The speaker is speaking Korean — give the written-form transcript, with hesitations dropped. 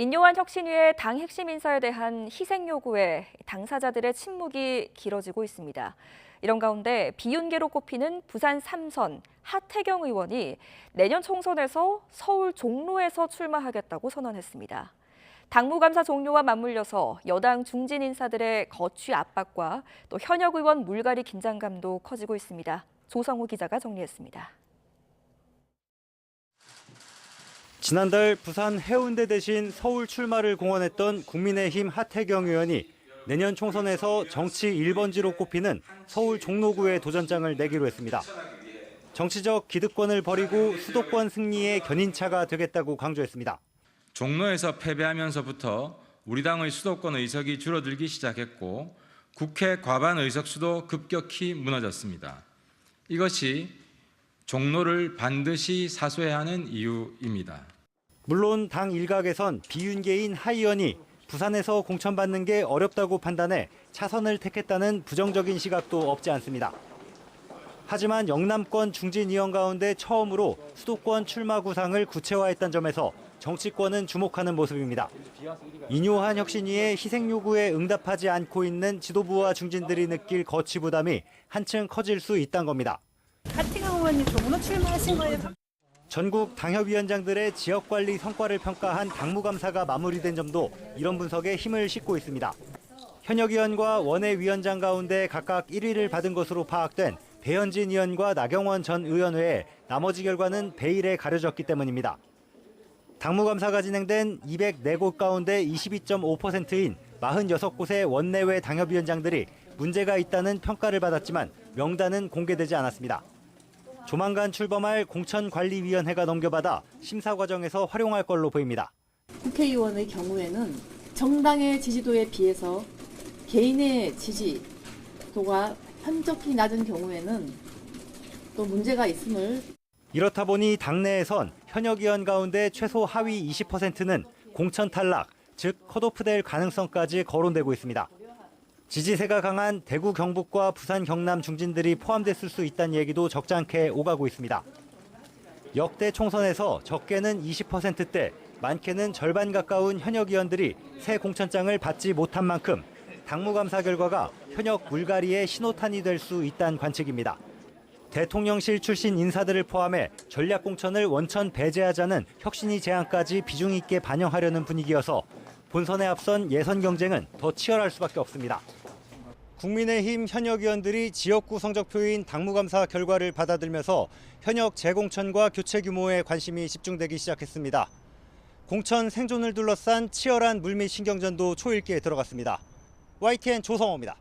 인요한 혁신위의 당 핵심 인사에 대한 희생 요구에 당사자들의 침묵이 길어지고 있습니다. 이런 가운데 비윤계로 꼽히는 부산 3선 하태경 의원이 내년 총선에서 서울 종로에서 출마하겠다고 선언했습니다. 당무감사 종료와 맞물려서 여당 중진 인사들의 거취 압박과 또 현역 의원 물갈이 긴장감도 커지고 있습니다. 조성우 기자가 정리했습니다. 지난달 부산 해운대 대신 서울 출마를 공언했던 국민의힘 하태경 의원이 내년 총선에서 정치 1번지로 꼽히는 서울 종로구에 도전장을 내기로 했습니다. 정치적 기득권을 버리고 수도권 승리의 견인차가 되겠다고 강조했습니다. 종로에서 패배하면서부터 우리 당의 수도권 의석이 줄어들기 시작했고 국회 과반 의석수도 급격히 무너졌습니다. 이것이 종로를 반드시 사수해야 하는 이유입니다. 물론 당 일각에선 비윤계인 하 의원이 부산에서 공천받는 게 어렵다고 판단해 차선을 택했다는 부정적인 시각도 없지 않습니다. 하지만 영남권 중진 의원 가운데 처음으로 수도권 출마 구상을 구체화했던 점에서 정치권은 주목하는 모습입니다. 인요한 혁신위의 희생 요구에 응답하지 않고 있는 지도부와 중진들이 느낄 거취 부담이 한층 커질 수 있다는 겁니다. 하태경 의원님 종로 출마하신 거예요? 전국 당협위원장들의 지역관리 성과를 평가한 당무감사가 마무리된 점도 이런 분석에 힘을 싣고 있습니다. 현역 의원과 원외위원장 가운데 각각 1위를 받은 것으로 파악된 배현진 의원과 나경원 전 의원 외에 나머지 결과는 베일에 가려졌기 때문입니다. 당무감사가 진행된 204곳 가운데 22.5%인 46곳의 원내외 당협위원장들이 문제가 있다는 평가를 받았지만 명단은 공개되지 않았습니다. 조만간 출범할 공천관리위원회가 넘겨받아 심사 과정에서 활용할 걸로 보입니다. 국회의원의 경우에는 정당의 지지도에 비해서 개인의 지지도가 현저히 낮은 경우에는 또 문제가 있음을. 이렇다 보니 당내에선 현역 의원 가운데 최소 하위 20%는 공천 탈락, 즉 컷오프될 가능성까지 거론되고 있습니다. 지지세가 강한 대구 경북과 부산 경남 중진들이 포함됐을 수 있다는 얘기도 적잖게 오가고 있습니다. 역대 총선에서 적게는 20%대, 많게는 절반 가까운 현역 의원들이 새 공천장을 받지 못한 만큼 당무감사 결과가 현역 물갈이의 신호탄이 될 수 있다는 관측입니다. 대통령실 출신 인사들을 포함해 전략공천을 원천 배제하자는 혁신위 제안까지 비중 있게 반영하려는 분위기여서 본선에 앞선 예선 경쟁은 더 치열할 수밖에 없습니다. 국민의힘 현역 의원들이 지역구 성적표인 당무감사 결과를 받아들면서 현역 재공천과 교체 규모에 관심이 집중되기 시작했습니다. 공천 생존을 둘러싼 치열한 물밑 신경전도 초읽기에 들어갔습니다. YTN 조성호입니다.